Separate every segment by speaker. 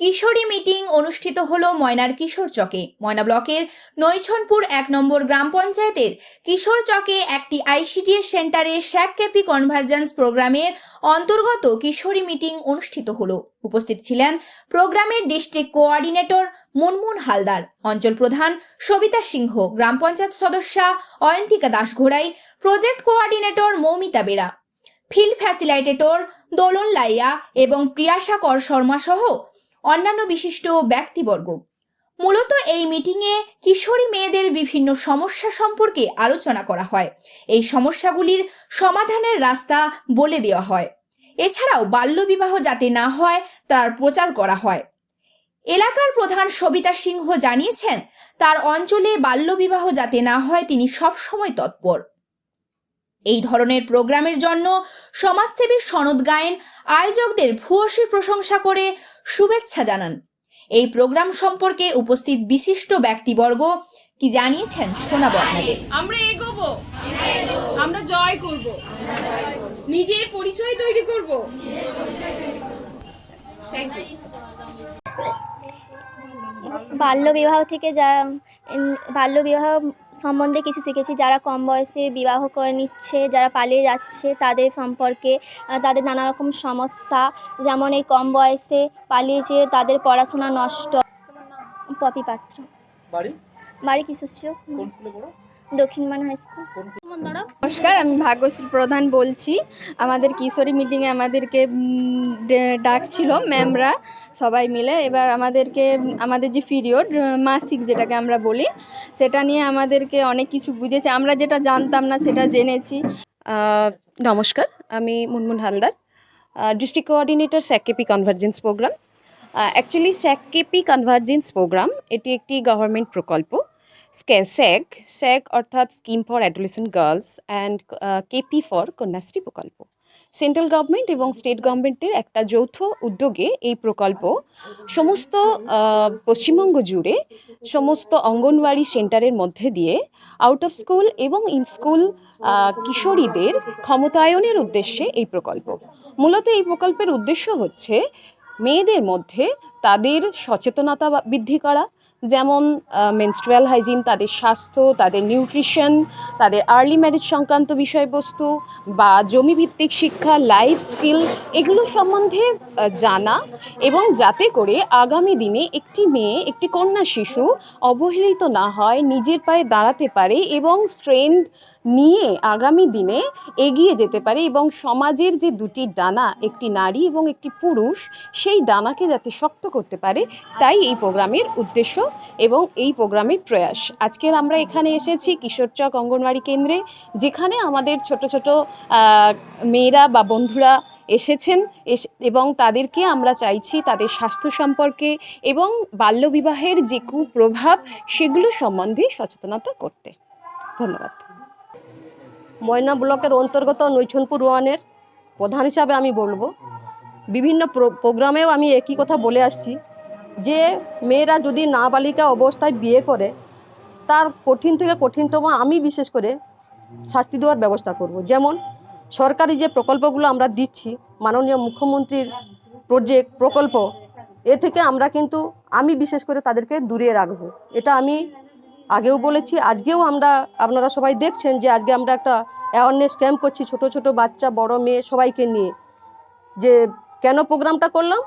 Speaker 1: কিশোরী meeting অনুষ্ঠিত হলো ময়নার কিশোর চকে। ময়না ব্লকের নৈছনপুর ১ নম্বর গ্রাম পঞ্চায়েতের কিশোর চকে একটি আইসিডিএস সেন্টারে শ্যাককেপি কনভার্জেন্স প্রোগ্রামের অন্তর্গত কিশোরী মিটিং অনুষ্ঠিত হলো। উপস্থিত ছিলেন প্রোগ্রামের ডিস্ট্রিক্ট কোঅর্ডিনেটর মুনমুন হালদার, অঞ্চল প্রধান সবিতা সিংহ, গ্রাম পঞ্চায়েত সদস্যা Ayantika Dasghorai, project coordinator Moumita Bera, field facilitator Dolon Laiya এবং প্রিয়াশা কর শর্মা সহ অন্যান্য বিশিষ্ট ব্যক্তিবর্গ। মূলত এই মিটিংয়ে কিশোরী মেয়েদের বিভিন্ন সমস্যা সম্পর্কে আলোচনা করা হয়। এই সমস্যাগুলির সমাধানের রাস্তা বলে দেওয়া হয়। এছাড়াও বাল্যবিবাহ যাতে না হয় তার প্রচার করা হয়। এলাকার প্রধান সবিতা সিংহ জানিয়েছেন, তার অঞ্চলে বাল্যবিবাহ যাতে না হয় তিনি সবসময় তৎপর। এই ধরনের প্রোগ্রামের জন্য সমাজসেবী সনদ গায়েন আয়োজকদের ভূয়সী প্রশংসা করে শুভেচ্ছা জানান। এই প্রোগ্রাম সম্পর্কে উপস্থিত বিশিষ্ট ব্যক্তিবর্গ কি জানিয়েছেন শোনাবো আপনাদের।
Speaker 2: আমরা এগোবো, আমরা জয় করব, নিজের পরিচয় তৈরি করব। Thank you.
Speaker 3: বাল্যবিবাহ থেকে বাল্যবিবাহ সম্বন্ধে কিছু শিখেছি। যারা কম বয়সে বিবাহ করে নিচ্ছে, যারা পালিয়ে যাচ্ছে, তাদের সম্পর্কে তাদের নানা রকম সমস্যা, যেমন এই কম বয়সে পালিয়ে যেয়ে তাদের পড়াশোনা নষ্ট। পপি পাত্র, বাড়ি কিশোর, দক্ষিণমান হাই স্কুল।
Speaker 4: নমস্কার, আমি ভাগ্যশ্রী প্রধান বলছি। আমাদের কিশোরী মিটিংয়ে আমাদেরকে ডাকছিল ম্যামরা সবাই মিলে। এবার আমাদের যে পিরিয়ড মাসিক যেটাকে আমরা বলি, সেটা নিয়ে আমাদেরকে অনেক কিছু বুঝেছে। আমরা যেটা জানতাম না সেটা জেনেছি।
Speaker 5: নমস্কার, আমি Munmun Haldar, district coordinator SAG KP convergence program. Actually SAG KP convergence program এটি একটি গভর্নমেন্ট প্রকল্প। স্যাক অর্থাৎ scheme for adolescent girls and KP for Kanyashree প্রকল্প। সেন্ট্রাল গভর্নমেন্ট এবং স্টেট গভর্নমেন্টের একটা যৌথ উদ্যোগে এই প্রকল্প সমস্ত পশ্চিমবঙ্গ জুড়ে সমস্ত অঙ্গনওয়াড়ি সেন্টারের মধ্যে দিয়ে আউট অফ স্কুল এবং ইন স্কুল কিশোরীদের ক্ষমতায়নের উদ্দেশ্যে এই প্রকল্প। মূলত এই প্রকল্পের উদ্দেশ্য হচ্ছে মেয়েদের মধ্যে তাদের সচেতনতা বৃদ্ধি করা, যেমন মেনস্ট্রুয়াল হাইজিন, তাদের স্বাস্থ্য, তাদের নিউট্রিশন, তাদের আর্লি ম্যারেজ সংক্রান্ত বিষয়বস্তু বা জমিভিত্তিক শিক্ষা, লাইফ স্কিল, এগুলো সম্বন্ধে জানা, এবং যাতে করে আগামী দিনে একটি মেয়ে, একটি কন্যা শিশু অবহেলিত না হয়, নিজের পায়ে দাঁড়াতে পারে এবং স্ট্রেংথ নিয়ে আগামী দিনে এগিয়ে যেতে পারে, এবং সমাজের যে দুটি ডানা, একটি নারী এবং একটি পুরুষ, সেই ডানাকে যাতে শক্ত করতে পারে, তাই এই প্রোগ্রামের উদ্দেশ্য এবং এই প্রোগ্রামের প্রয়াস। আজকের আমরা এখানে এসেছি কিশোরচক অঙ্গনওয়াড়ি কেন্দ্রে, যেখানে আমাদের ছোট ছোট মেয়েরা বা বন্ধুরা এসেছেন, এবং তাদেরকে আমরা চাইছি তাদের স্বাস্থ্য সম্পর্কে এবং বাল্যবিবাহের যে কুপ্রভাব সেগুলো সম্বন্ধে সচেতনতা করতে। ধন্যবাদ।
Speaker 6: ময়না ব্লকের অন্তর্গত নৈছনপুর ওয়ানের প্রধান হিসাবে আমি বলবো, বিভিন্ন প্রোগ্রামেও আমি একই কথা বলে আসছি যে মেয়েরা যদি নাবালিকা অবস্থায় বিয়ে করে, তার কঠিন থেকে কঠিনতম আমি বিশেষ করে শাস্তি দেওয়ার ব্যবস্থা করব। যেমন সরকারি যে প্রকল্পগুলো আমরা দিচ্ছি, মাননীয় মুখ্যমন্ত্রীর প্রকল্প, এ থেকে আমরা কিন্তু আমি বিশেষ করে তাদেরকে দূরে রাখবো। এটা আমি আগেও বলেছি, আজকেও আপনারা সবাই দেখছেন যে আজকে আমরা একটা অ্যাওয়ারনেস ক্যাম্প করছি ছোট ছোট বাচ্চা, বড় মেয়ে সবাইকে নিয়ে। যে কেন প্রোগ্রামটা করলাম,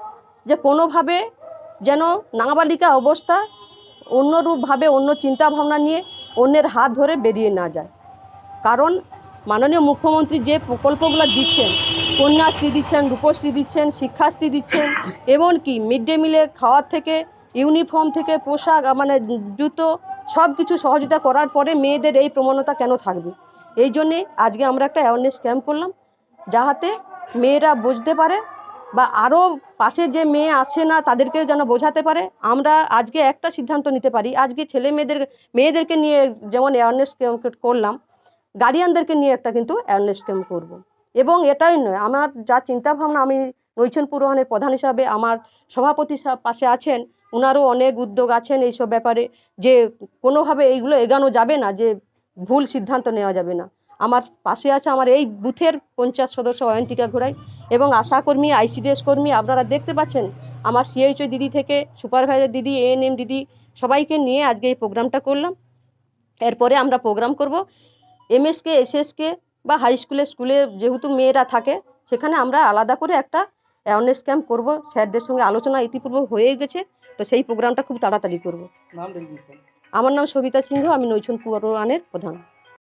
Speaker 6: যে কোনোভাবে যেন নাবালিকা অবস্থা অন্যরূপভাবে অন্য চিন্তাভাবনা নিয়ে অন্যের হাত ধরে বেরিয়ে না যায়। কারণ মাননীয় মুখ্যমন্ত্রী যে প্রকল্পগুলো দিচ্ছেন, কন্যাশ্রী দিচ্ছেন, রূপশ্রী দিচ্ছেন, শিক্ষাশ্রী দিচ্ছেন, এমনকি মিড ডে মিলের খাওয়ার থেকে, ইউনিফর্ম থেকে পোশাক, মানে জুতো, সব কিছু সহযোগিতা করার পরে মেয়েদের এই প্রবণতা কেন থাকবে? এই জন্যে আজকে আমরা একটা অ্যাওয়ারনেস ক্যাম্প করলাম, যাহাতে মেয়েরা বুঝতে পারে বা আরও পাশে যে মেয়ে আসে না তাদেরকেও যেন বোঝাতে পারে। আমরা আজকে একটা সিদ্ধান্ত নিতে পারি, আজকে মেয়েদেরকে নিয়ে যেমন অ্যাওয়ারনেস ক্যাম্প করলাম, গার্ডিয়ানদেরকে নিয়ে একটা কিন্তু অ্যাওয়ারনেস ক্যাম্প করব। এবং এটাই নয়, আমার যা চিন্তাভাবনা, আমি নৈছনপুর ওয়ানের প্রধান হিসাবে আমার সভাপতি পাশে আছেন, ওনারও অনেক উদ্যোগ আছেন এইসব ব্যাপারে, যে কোনোভাবে এইগুলো এগানো যাবে না, যে ভুল সিদ্ধান্ত নেওয়া যাবে না। আমার পাশে আছে আমার এই বুথের পঞ্চায়েত সদস্য অয়ন্তিকা ঘোড়াই এবং আশাকর্মী ICDS কর্মী। আপনারা দেখতে পাচ্ছেন আমার CHO দিদি থেকে সুপারভাইজার দিদি, ANM দিদি সবাইকে নিয়ে আজকে এই প্রোগ্রামটা করলাম। এরপরে আমরা প্রোগ্রাম করব MSK SSK বা হাই স্কুলে যেহেতু মেয়েরা থাকে সেখানে আমরা আলাদা করে একটা অ্যাওয়ারনেস ক্যাম্প করব। স্যারদের সঙ্গে আলোচনা ইতিপূর্বে হয়ে গেছে, তো সেই প্রোগ্রামটা খুব তাড়াতাড়ি করব। আমার নাম সবিতা সিংহ, আমি নৈছনপুর ওয়ানের প্রধান।